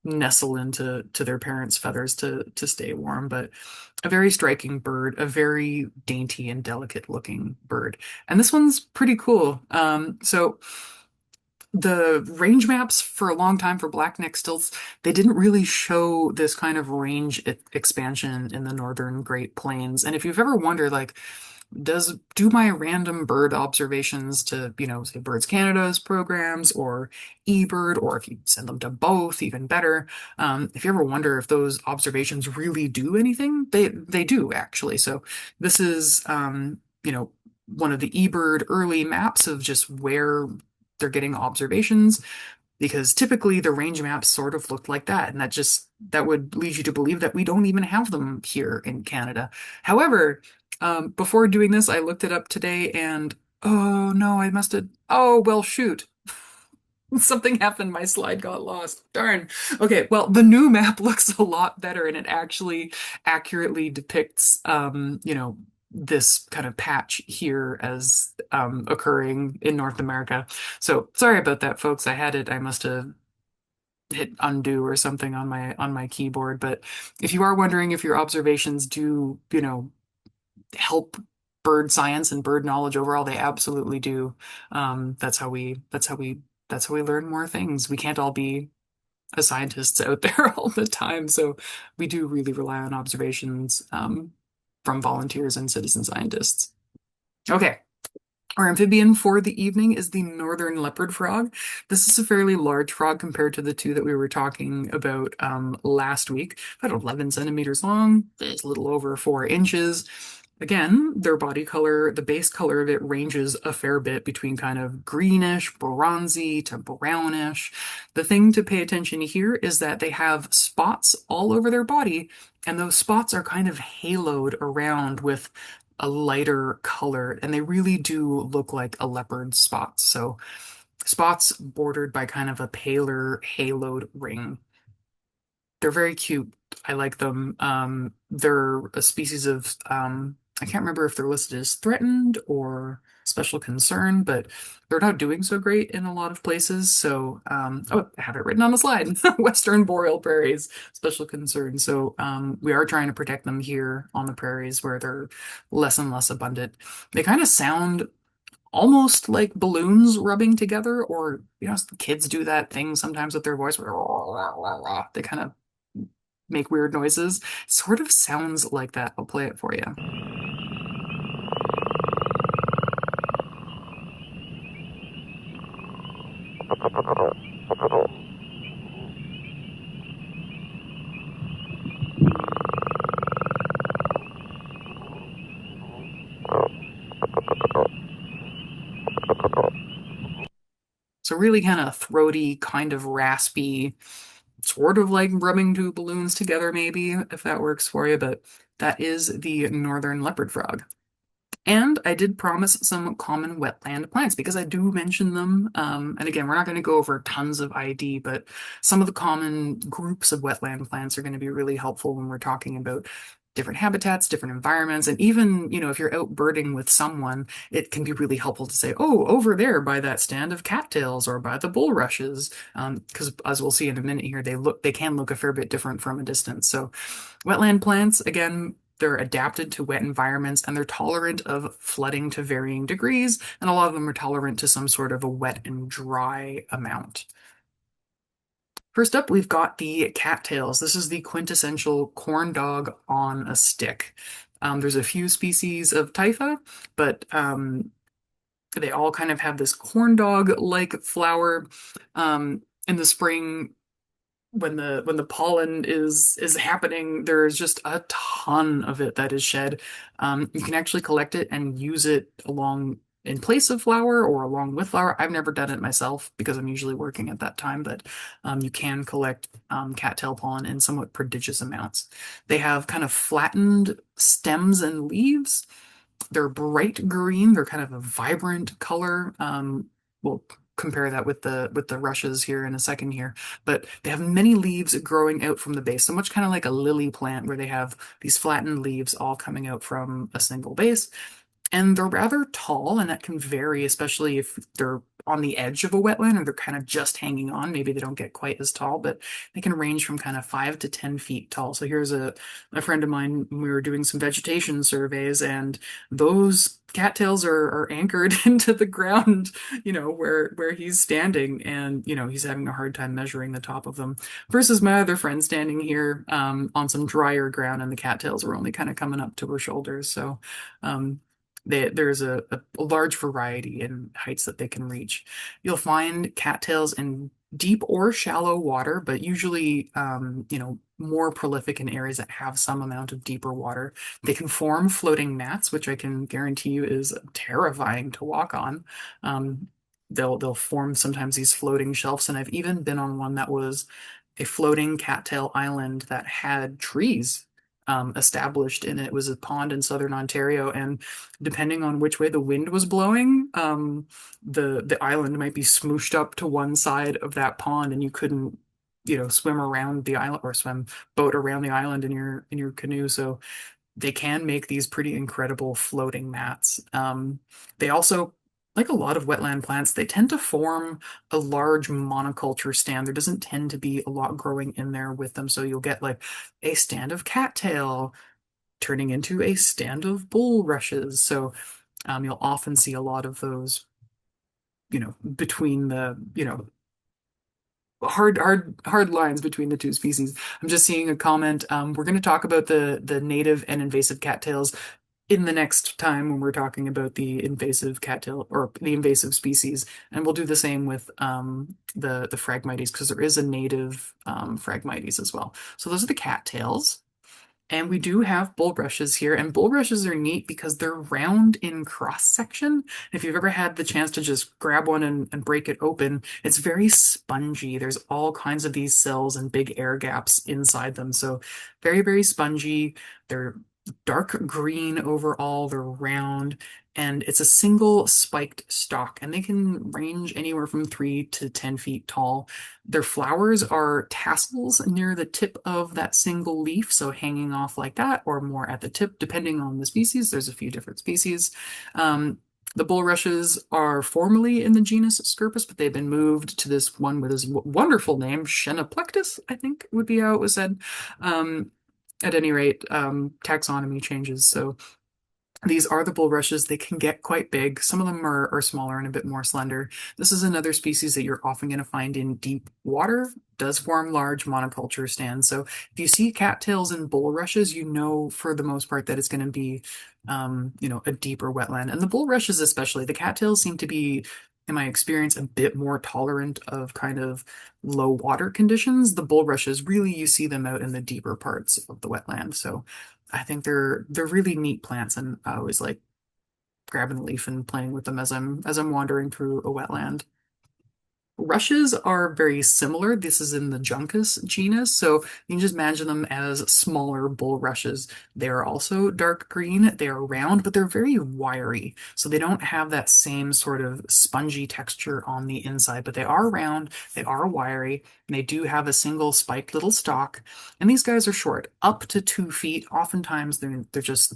nestle into their parents' feathers to stay warm. But a very striking bird, a very dainty and delicate looking bird. And this one's pretty cool. So the range maps for a long time for black-necked stilts, they didn't really show this kind of range expansion in the northern Great Plains. And if you've ever wondered, like, do my random bird observations to, say Birds Canada's programs or eBird, or if you send them to both, even better. If you ever wonder if those observations really do anything, they do actually. So this is, one of the eBird early maps of just where they're getting observations, because typically the range maps sort of look like that, and that would lead you to believe that we don't even have them here in Canada. However, before doing this, I looked it up today, and oh no, I must have. Oh well, shoot. Something happened. My slide got lost. Darn. Okay, well, the new map looks a lot better, and it actually accurately depicts, this kind of patch here as occurring in North America. So sorry about that, folks. I must have hit undo or something on my keyboard. But if you are wondering if your observations do, help bird science and bird knowledge overall, they absolutely do. That's how we learn more things. We can't all be scientists out there all the time, so we do really rely on observations from volunteers and citizen scientists. Okay. Our amphibian for the evening is the northern leopard frog. This is a fairly large frog compared to the two that we were talking about last week. About 11 centimeters long, it's a little over 4 inches. Again, their body color, the base color of it ranges a fair bit between kind of greenish, bronzy to brownish. The thing to pay attention to here is that they have spots all over their body, and those spots are kind of haloed around with a lighter color, and they really do look like a leopard spots. So spots bordered by kind of a paler haloed ring. They're very cute. I like them. They're a species of I can't remember if they're listed as threatened or special concern, but they're not doing so great in a lot of places. So, oh, I have it written on the slide. Western boreal prairies, special concern. So, we are trying to protect them here on the prairies where they're less and less abundant. They kind of sound almost like balloons rubbing together, or kids do that thing sometimes with their voice where they kind of make weird noises. Sort of sounds like that. I'll play it for you. So really kind of throaty, kind of raspy, sort of like rubbing two balloons together, maybe, if that works for you, but that is the northern leopard frog. And I did promise some common wetland plants because I do mention them. And again, we're not going to go over tons of ID, but some of the common groups of wetland plants are going to be really helpful when we're talking about different habitats, different environments, and even, if you're out birding with someone, it can be really helpful to say, oh, over there by that stand of cattails or by the bulrushes, because as we'll see in a minute here, they can look a fair bit different from a distance. So wetland plants, again, they're adapted to wet environments and they're tolerant of flooding to varying degrees, and a lot of them are tolerant to some sort of a wet and dry amount. First up, we've got the cattails. This is the quintessential corn dog on a stick. There's a few species of typha, but they all kind of have this corn dog-like flower. In the spring, when the pollen is happening, there's just a ton of it that is shed. You can actually collect it and use it along in place of flour or along with flour. I've never done it myself because I'm usually working at that time, but you can collect cattail pollen in somewhat prodigious amounts. They have kind of flattened stems and leaves. They're bright green. They're kind of a vibrant color. We'll compare that with the rushes here in a second here, but they have many leaves growing out from the base, so much kind of like a lily plant where they have these flattened leaves all coming out from a single base. And they're rather tall, and that can vary, especially if they're on the edge of a wetland or they're kind of just hanging on. Maybe they don't get quite as tall, but they can range from kind of 5 to 10 feet tall. So here's a friend of mine, we were doing some vegetation surveys, and those cattails are anchored into the ground, where he's standing, and, he's having a hard time measuring the top of them. Versus my other friend standing here on some drier ground, and the cattails were only kind of coming up to her shoulders. So, there's a large variety in heights that they can reach. You'll find cattails in deep or shallow water, but usually, more prolific in areas that have some amount of deeper water. They can form floating mats, which I can guarantee you is terrifying to walk on. They'll form sometimes these floating shelves, and I've even been on one that was a floating cattail island that had trees established in it. It was a pond in southern Ontario, and depending on which way the wind was blowing, the island might be smooshed up to one side of that pond, and you couldn't, swim around the island or swim boat around the island in your canoe. So they can make these pretty incredible floating mats. They also, like a lot of wetland plants, they tend to form a large monoculture stand. There doesn't tend to be a lot growing in there with them. So you'll get like a stand of cattail turning into a stand of bulrushes. So you'll often see a lot of those, between the, hard lines between the two species. I'm just seeing a comment. We're going to talk about the native and invasive cattails in the next time when we're talking about the invasive cattail or the invasive species, and we'll do the same with the Phragmites because there is a native Phragmites as well. So those are the cattails. And we do have bulrushes here, and bulrushes are neat because they're round in cross section. If you've ever had the chance to just grab one and break it open, it's very spongy. There's all kinds of these cells and big air gaps inside them. So very, very spongy. They're dark green overall. They're round, and it's a single spiked stalk, and they can range anywhere from 3 to 10 feet tall. Their flowers are tassels near the tip of that single leaf, so hanging off like that, or more at the tip, depending on the species. There's a few different species. The bulrushes are formerly in the genus Scirpus, but they've been moved to this one with this wonderful name, Shenaplectus, I think would be how it was said. Um, at any rate, taxonomy changes. So these are the bulrushes. They can get quite big. Some of them are smaller and a bit more slender. This is another species that you're often going to find in deep water. Does form large monoculture stands. So if you see cattails and bulrushes, you know for the most part that it's going to be, a deeper wetland. And the bulrushes especially, the cattails seem to be, in my experience, a bit more tolerant of kind of low water conditions. The bulrushes, really, you see them out in the deeper parts of the wetland. So I think they're really neat plants, and I always like grabbing a leaf and playing with them as I'm wandering through a wetland. Rushes are very similar. This is in the Juncus genus, so you can just imagine them as smaller bulrushes. They are also dark green. They are round, but they're very wiry, so they don't have that same sort of spongy texture on the inside, but they are round, they are wiry, and they do have a single spiked little stalk. And these guys are short, up to 2 feet. Oftentimes they're just,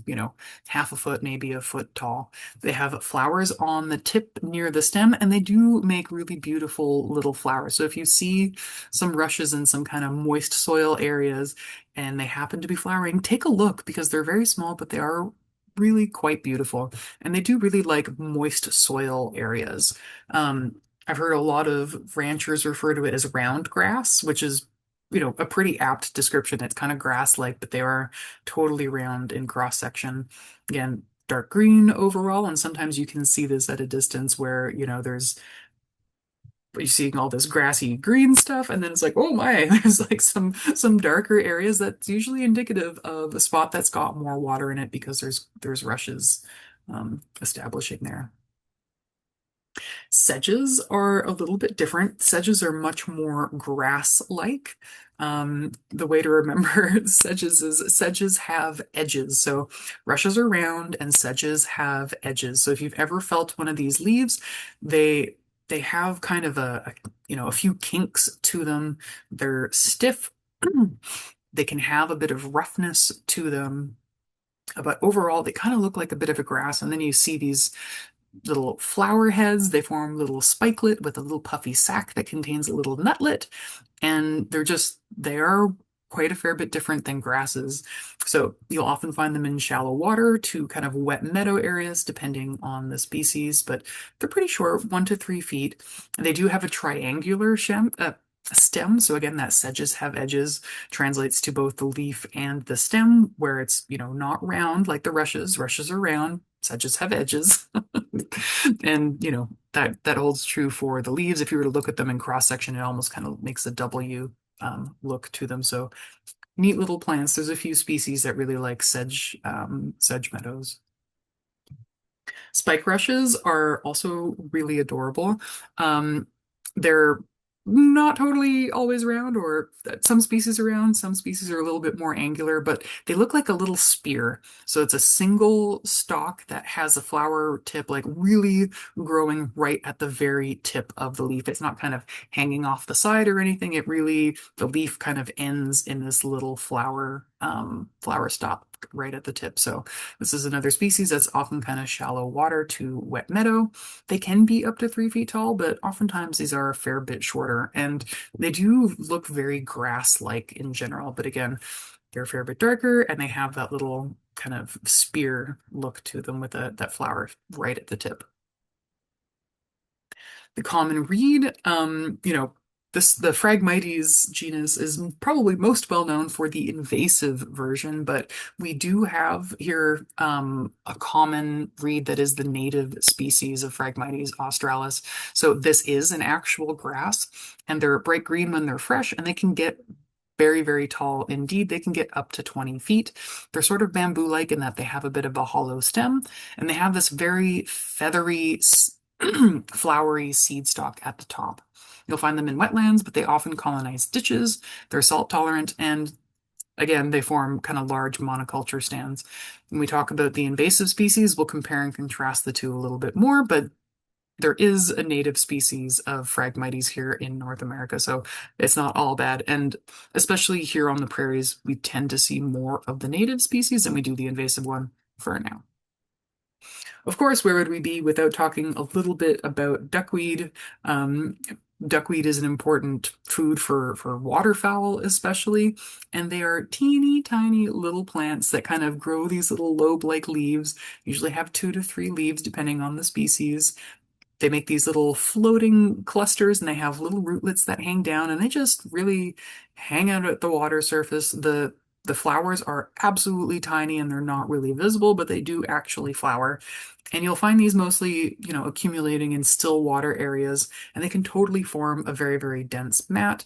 half a foot, maybe a foot tall. They have flowers on the tip near the stem, and they do make really beautiful little flowers. So if you see some rushes in some kind of moist soil areas and they happen to be flowering, take a look because they're very small, but they are really quite beautiful. And they do really like moist soil areas. I've heard a lot of ranchers refer to it as round grass, which is a pretty apt description. It's kind of grass-like, but they are totally round in cross section. Again, dark green overall, and sometimes you can see this at a distance where, you're seeing all this grassy green stuff, and then it's like, oh my, there's like some darker areas that's usually indicative of a spot that's got more water in it because there's rushes establishing there. Sedges are a little bit different. Sedges are much more grass-like. The way to remember sedges is sedges have edges. So rushes are round and sedges have edges. So if you've ever felt one of these leaves, they have kind of a few kinks to them. They're stiff. They can have a bit of roughness to them, but overall they kind of look like a bit of a grass. And then you see these little flower heads. They form little spikelet with a little puffy sac that contains a little nutlet. And they are quite a fair bit different than grasses. So you'll often find them in shallow water to kind of wet meadow areas, depending on the species, but they're pretty short, 1 to 3 feet. They do have a triangular stem. So again, that sedges have edges translates to both the leaf and the stem, where it's, not round like the rushes. Rushes are round, sedges have edges. And that holds true for the leaves. If you were to look at them in cross section, it almost kind of makes a W look to them. So neat little plants. There's a few species that really like sedge meadows. Spike rushes are also really adorable. They're not totally always round, or some species are round, some species are a little bit more angular, but they look like a little spear. So it's a single stalk that has a flower tip like really growing right at the very tip of the leaf. It's not kind of hanging off the side or anything. The leaf kind of ends in this little flower stop right at the tip. So this is another species that's often kind of shallow water to wet meadow. They can be up to 3 feet tall, but oftentimes these are a fair bit shorter, and they do look very grass-like in general. But again, they're a fair bit darker, and they have that little kind of spear look to them with that flower right at the tip. The common reed, the Phragmites genus is probably most well known for the invasive version, but we do have here a common reed that is the native species of Phragmites australis. So this is an actual grass, and they're bright green when they're fresh, and they can get very, very tall indeed. They can get up to 20 feet. They're sort of bamboo-like in that they have a bit of a hollow stem, and they have this very feathery, flowery seed stalk at the top. You'll find them in wetlands, but they often colonize ditches. They're salt tolerant, and Again, they form kind of large monoculture stands. When we talk about the invasive species, we'll compare and contrast the two a little bit more, but there is a native species of Phragmites here in North America, so it's not all bad. And especially here on the prairies, we tend to see more of the native species than we do the invasive one for now. Of course, where would we be without talking a little bit about duckweed? Um, Duckweed is an important food for waterfowl, especially, and they are teeny tiny little plants that kind of grow these little lobe-like leaves, usually have 2 to 3 leaves depending on the species. They make these little floating clusters and they have little rootlets that hang down and they just really hang out at the water surface. The flowers are absolutely tiny and they're not really visible, but they do actually flower. And you'll find these mostly, accumulating in still water areas, and they can totally form a very, very dense mat.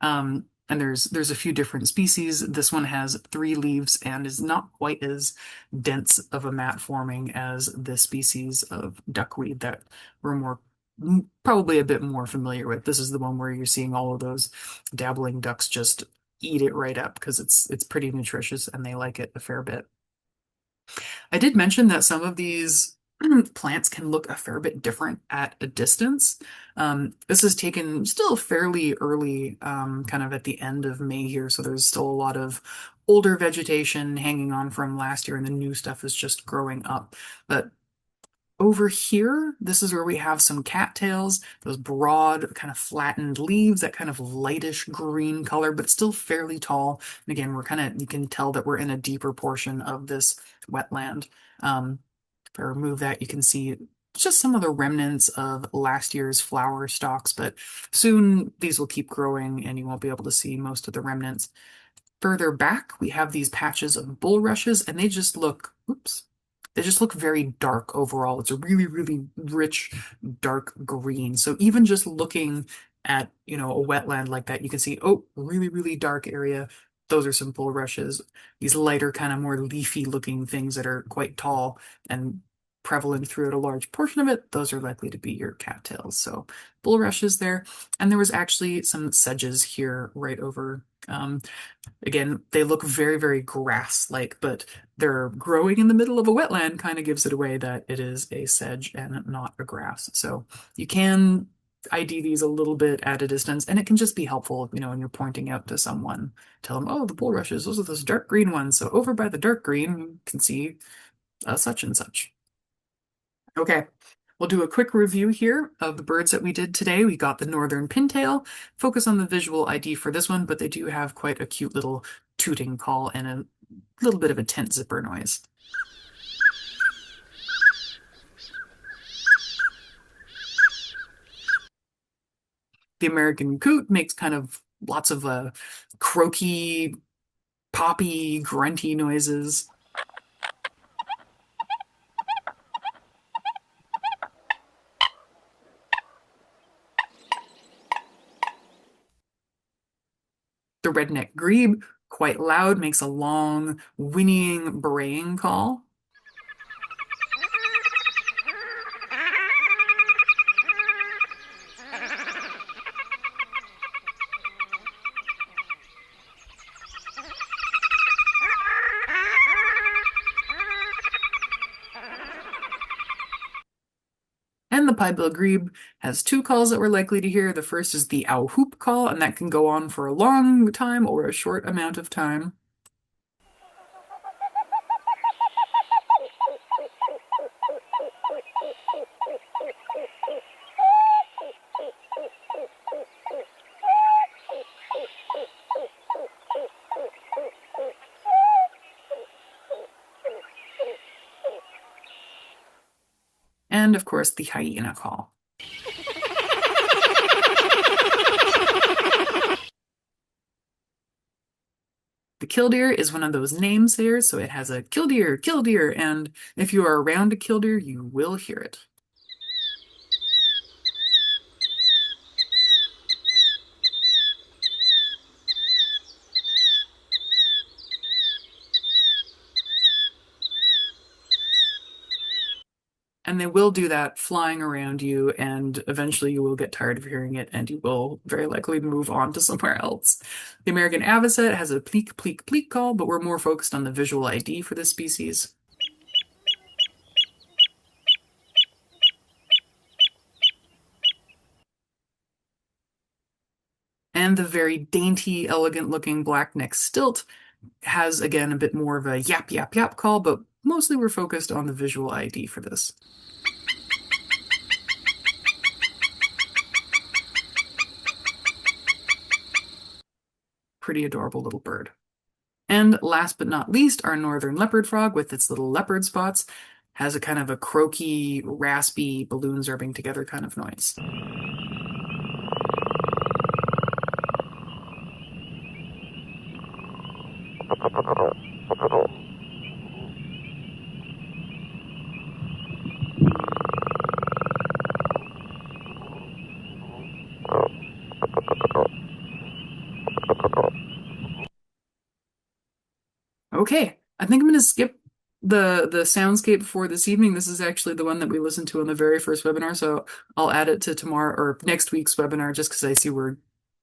And there's a few different species. This one has 3 leaves and is not quite as dense of a mat forming as the species of duckweed that we're probably a bit more familiar with. This is the one where you're seeing all of those dabbling ducks just eat it right up because it's pretty nutritious and they like it a fair bit. I did mention that some of these plants can look a fair bit different at a distance. This is taken still fairly early, kind of at the end of May here, so there's still a lot of older vegetation hanging on from last year, and the new stuff is just growing up. But over here, this is where we have some cattails, those broad, kind of flattened leaves, that kind of lightish green color, but still fairly tall. And again, you can tell that we're in a deeper portion of this wetland. If I remove that, you can see just some of the remnants of last year's flower stalks, but soon these will keep growing and you won't be able to see most of the remnants. Further back, we have these patches of bulrushes, and they just look very dark overall. It's a really, really rich, dark green. So even just looking at, a wetland like that, you can see, oh, really, really dark area. Those are some bulrushes. These lighter, kind of more leafy looking things that are quite tall and prevalent throughout a large portion of it, those are likely to be your cattails. So bulrushes there. And there was actually some sedges here right over. Again, they look very, very grass-like, but they're growing in the middle of a wetland kind of gives it away that it is a sedge and not a grass. So you can ID these a little bit at a distance, and it can just be helpful, when you're pointing out to someone. Tell them, oh, the bulrushes, those are those dark green ones. So over by the dark green, you can see such and such. Okay, we'll do a quick review here of the birds that we did today. We got the northern pintail. Focus on the visual ID for this one, but they do have quite a cute little tooting call and a little bit of a tent zipper noise. The American coot makes kind of lots of croaky, poppy, grunty noises. The redneck grebe, quite loud, makes a long, whinnying, braying call. And the piebald grebe has 2 calls that we're likely to hear. The first is the ow hoop call, and that can go on for a long time or a short amount of time. And of course, the hyena call. The killdeer is one of those namesayers, so it has a killdeer, killdeer, and if you are around a killdeer, you will hear it. And they will do that flying around you, and eventually you will get tired of hearing it and you will very likely move on to somewhere else. The American Avocet has a pleek, pleek, pleek call, but we're more focused on the visual ID for this species. And the very dainty, elegant looking black-necked stilt has, again, a bit more of a yap, yap, yap call, but mostly we're focused on the visual ID for this. Pretty adorable little bird. And last but not least, our northern leopard frog with its little leopard spots has a kind of a croaky, raspy, balloons rubbing together kind of noise. Okay, I think I'm going to skip the soundscape for this evening. This is actually the one that we listened to on the very first webinar, so I'll add it to tomorrow or next week's webinar just because I see we're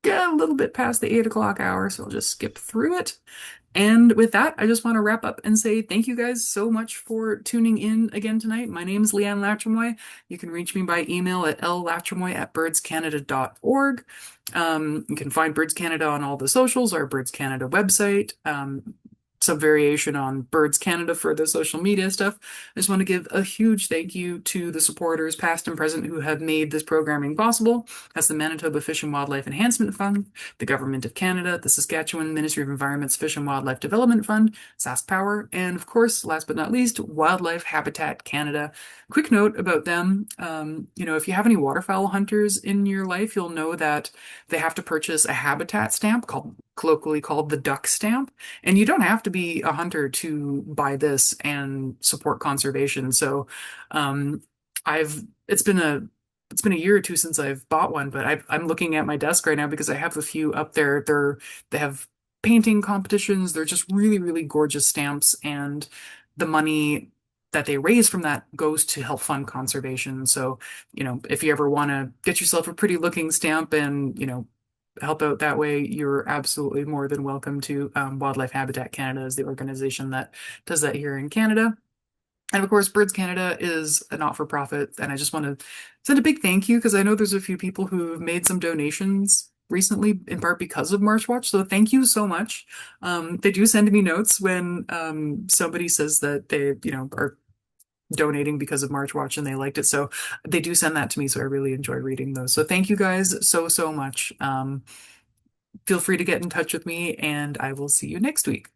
a little bit past the 8 o'clock hour, so I'll just skip through it. And with that, I just want to wrap up and say thank you guys so much for tuning in again tonight. My name is Leanne Latrimoy. You can reach me by email at llatrimoy@birdscanada.org. You can find Birds Canada on all the socials, our Birds Canada website. Some variation on Birds Canada for the social media stuff. I just want to give a huge thank you to the supporters, past and present, who have made this programming possible. That's the Manitoba Fish and Wildlife Enhancement Fund, the Government of Canada, the Saskatchewan Ministry of Environment's Fish and Wildlife Development Fund, SaskPower, and of course, last but not least, Wildlife Habitat Canada. Quick note about them, if you have any waterfowl hunters in your life, you'll know that they have to purchase a habitat stamp colloquially called the duck stamp. And you don't have to be a hunter to buy this and support conservation. So it's been a year or two since I've bought one, but I'm looking at my desk right now because I have a few up there. They have painting competitions. They're just really, really gorgeous stamps, and the money that they raise from that goes to help fund conservation. So, if you ever want to get yourself a pretty looking stamp and, help out that way, you're absolutely more than welcome to. Wildlife Habitat Canada is the organization that does that here in Canada. And of course, Birds Canada is a not-for-profit, and I just want to send a big thank you because I know there's a few people who've made some donations recently, in part because of MarshWatch. So thank you so much. They do send me notes when somebody says that they, are donating because of MarshWatch and they liked it. So they do send that to me. So I really enjoy reading those. So thank you guys so, so much. Feel free to get in touch with me, and I will see you next week.